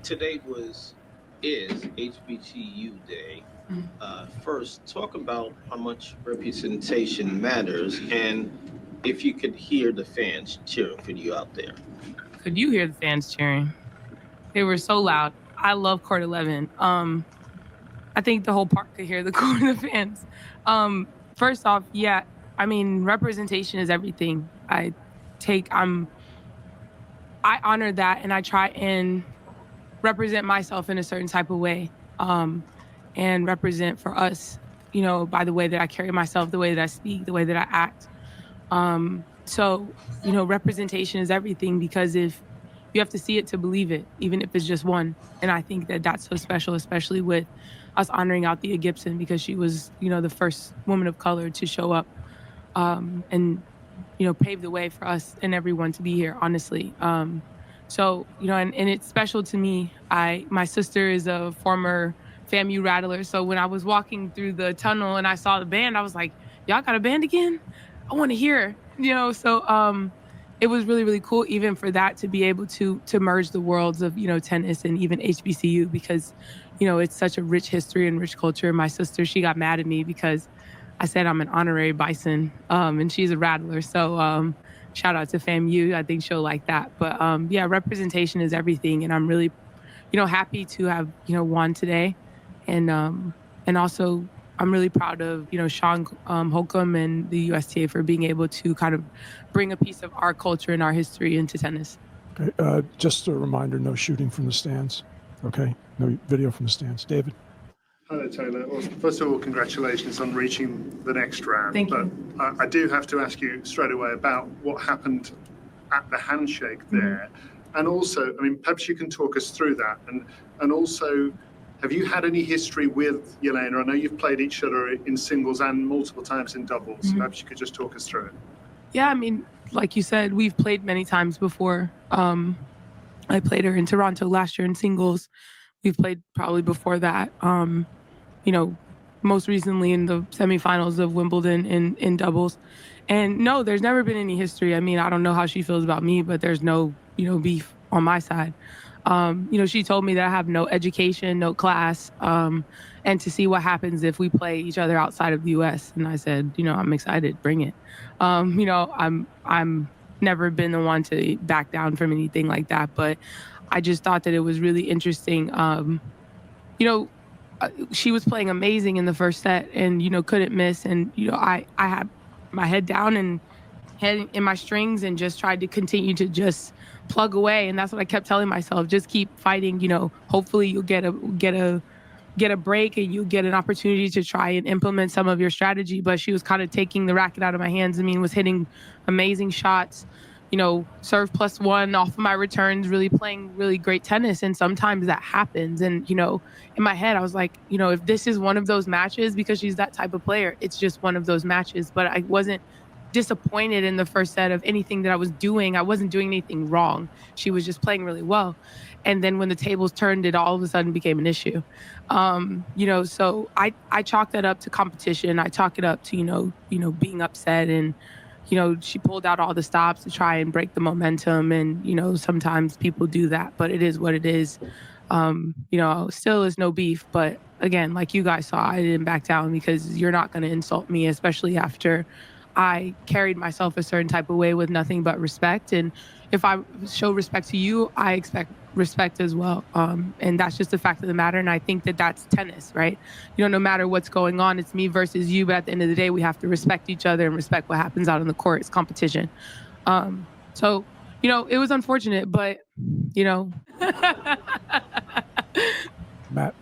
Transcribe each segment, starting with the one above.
Today is HBCU Day. First, talk about how much representation matters, and if you could hear the fans cheering for you out there. Could you hear the fans cheering? They were so loud. I love Court 11. I think the whole park could hear the the fans. First off, yeah, I mean representation is everything. Take I'm I honor that and I try and represent myself in a certain type of way. And represent for us, by the way that I carry myself, the way that I speak, the way that I act. So, representation is everything because if you have to see it to believe it, even if it's just one. And I think that that's so special, especially with us honoring Althea Gibson because she was, the first woman of color to show up and, pave the way for us and everyone to be here, honestly. And it's special to me. My sister is a former FAMU Rattler. So when I was walking through the tunnel and I saw the band, I was like, y'all got a band again? I want to hear, it was really, really cool even for that to be able to merge the worlds of, tennis and even HBCU because, it's such a rich history and rich culture. My sister, she got mad at me because I said I'm an honorary Bison, and she's a Rattler. So shout out to FAMU. I think she'll like that. But yeah, representation is everything. And I'm really, happy to have, won today. And also I'm really proud of, Sean Holcomb and the USTA for being able to kind of bring a piece of our culture and our history into tennis. Okay, just a reminder, no shooting from the stands. Okay, no video from the stands. David. Hello, Taylor. Well, first of all, congratulations on reaching the next round. Thank but you. I do have to ask you straight away about what happened at the handshake there. And also, I mean, perhaps you can talk us through that. And also, have you had any history with Jelena? I know you've played each other in singles and multiple times in doubles. Perhaps you could just talk us through it. Yeah, I mean, like you said, we've played many times before. I played her in Toronto last year in singles. We've played probably before that. Most recently in the semifinals of Wimbledon in doubles. And no, there's never been any history. I mean, I don't know how she feels about me, but there's no, beef on my side. She told me that I have no education, no class, and to see what happens if we play each other outside of the U.S. And I said, I'm excited, bring it. I'm never been the one to back down from anything like that, but I just thought that it was really interesting. She was playing amazing in the first set and, couldn't miss. And, I had my head down and head in my strings and just tried to continue to just plug away. And that's what I kept telling myself. Just keep fighting, hopefully you'll get a break and you get an opportunity to try and implement some of your strategy. But she was kind of taking the racket out of my hands. I mean, was hitting amazing shots, serve +1 off of my returns, really playing really great tennis. And sometimes that happens. And, in my head, I was like, if this is one of those matches, because she's that type of player, it's just one of those matches. But I wasn't disappointed in the first set of anything that I was doing. I wasn't doing anything wrong. She was just playing really well. And then when the tables turned, it all of a sudden became an issue. So I chalk that up to competition. I chalk it up to, being upset and, she pulled out all the stops to try and break the momentum. And, sometimes people do that, but it is what it is. Still is no beef. But again, like you guys saw, I didn't back down because you're not going to insult me, especially after I carried myself a certain type of way with nothing but respect. And if I show respect to you, I expect respect as well. And that's just the fact of the matter. And I think that that's tennis, right? No matter what's going on, it's me versus you. But at the end of the day, we have to respect each other and respect what happens out on the court. It's competition. It was unfortunate, but, Matt.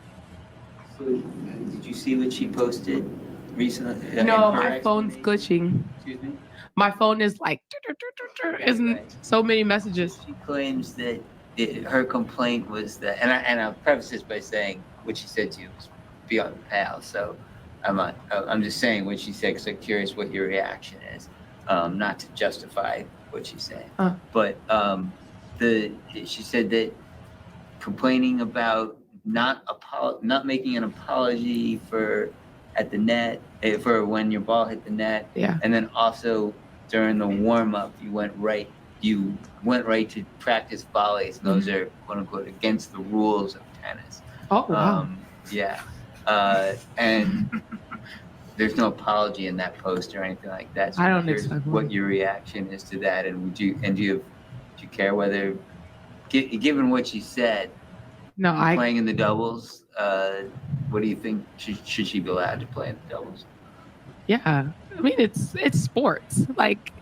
So, did you see what she posted recently? No, my phone's glitching. Excuse me? My phone is like, isn't so many messages. She claims that her complaint was that, and I'll preface this by saying what she said to you was beyond the pale. So I'm just saying what she said because I'm curious what your reaction is, not to justify what she's saying. But she said that complaining about not making an apology for at the net for when your ball hit the net, Yeah. and then also during the warm up you went right you went right to practice volleys. And those are quote unquote against the rules of tennis. Oh, wow. Yeah. And there's no apology in that post or anything like that. So I I'm don't curious expect what one. your reaction is to that, and do you care whether, given what you said, No, playing in the doubles, what do you think? Should she be allowed to play in the doubles? yeah. I mean, it's sports. Like,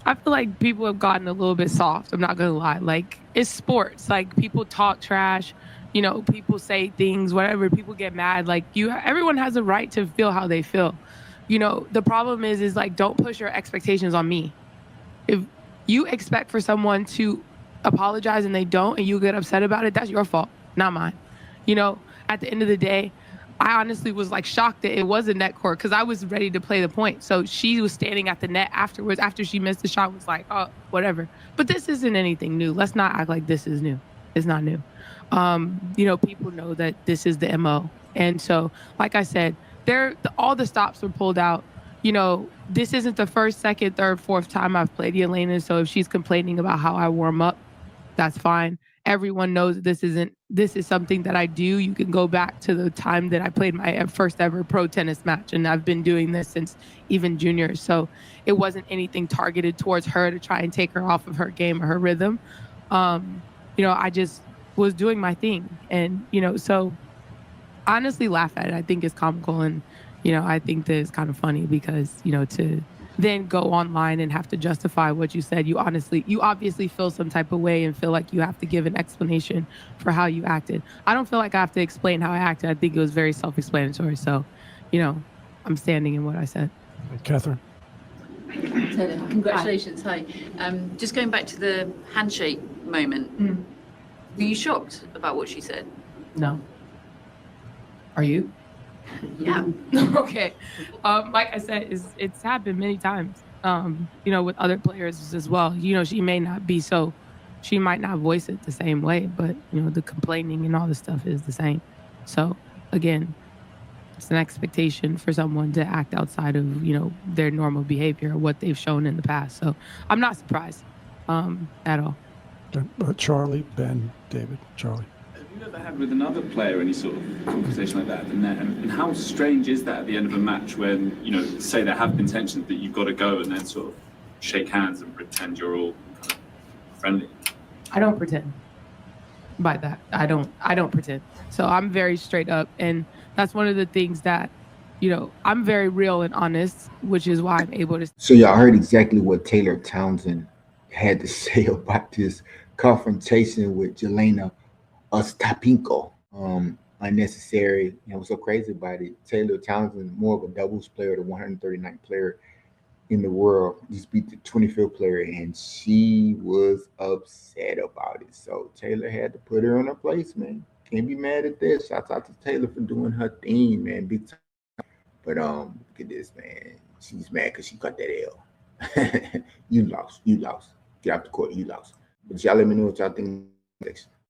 I feel like people have gotten a little bit soft. I'm not gonna lie. Like, it's sports. Like, people talk trash. You know, people say things, whatever. People get mad. Like, everyone has a right to feel how they feel. You know, the problem is like, don't push your expectations on me. If you expect for someone to apologize and they don't, and you get upset about it, that's your fault, not mine. You know, at the end of the day, I honestly was like shocked that it was a net court because I was ready to play the point. So she was standing at the net afterwards, after she missed the shot, was like, oh, whatever. But this isn't anything new. Let's not act like this is new. It's not new. You know, people know that this is the MO. And so, like I said, all the stops were pulled out. You know, this isn't the first, second, third, fourth time I've played Jelena. So if she's complaining about how I warm up, that's fine. Everyone knows this is something that I do. You can go back to the time that I played my first ever pro tennis match, and I've been doing this since even junior. So it wasn't anything targeted towards her to try and take her off of her game or her rhythm. You know, I just was doing my thing, and you know, so honestly laugh at it. I think it's comical, and you know, I think that it's kind of funny because you know, to then go online and have to justify what you said, you obviously feel some type of way and feel like you have to give an explanation for how you acted. I don't feel like I have to explain how I acted. I think it was very self-explanatory. So, you know, I'm standing in what I said. Catherine. Taylor, congratulations. Hi. Just going back to the handshake moment. Were you shocked about what she said? No. Are you? Yeah. Okay. Like I said, it's happened many times. You know, with other players as well. You know, she might not voice it the same way, but you know, the complaining and all the stuff is the same. So again, it's an expectation for someone to act outside of, you know, their normal behavior or what they've shown in the past. So I'm not surprised at all. Charlie, Ben, David, Charlie. Have you ever had with another player any sort of conversation like that at the net? And how strange is that at the end of a match when, you know, say there have been tensions that you've got to go and then sort of shake hands and pretend you're all kind of friendly? I don't pretend by that. I don't pretend. So I'm very straight up. And that's one of the things that, you know, I'm very real and honest, which is why I'm able to. So y'all heard exactly what Taylor Townsend had to say about this confrontation with Jelena Ostapenko. Unnecessary. You know, what's so crazy about it? Taylor Townsend, more of a doubles player, the 139th player in the world, just beat the 25th player, and she was upset about it. So Taylor had to put her in her place, man. Can't be mad at this. Shout out to Taylor for doing her thing, man. Big time. But look at this, man. She's mad because she got that L. You lost. Get out the court. You lost. But y'all let me know what y'all think next.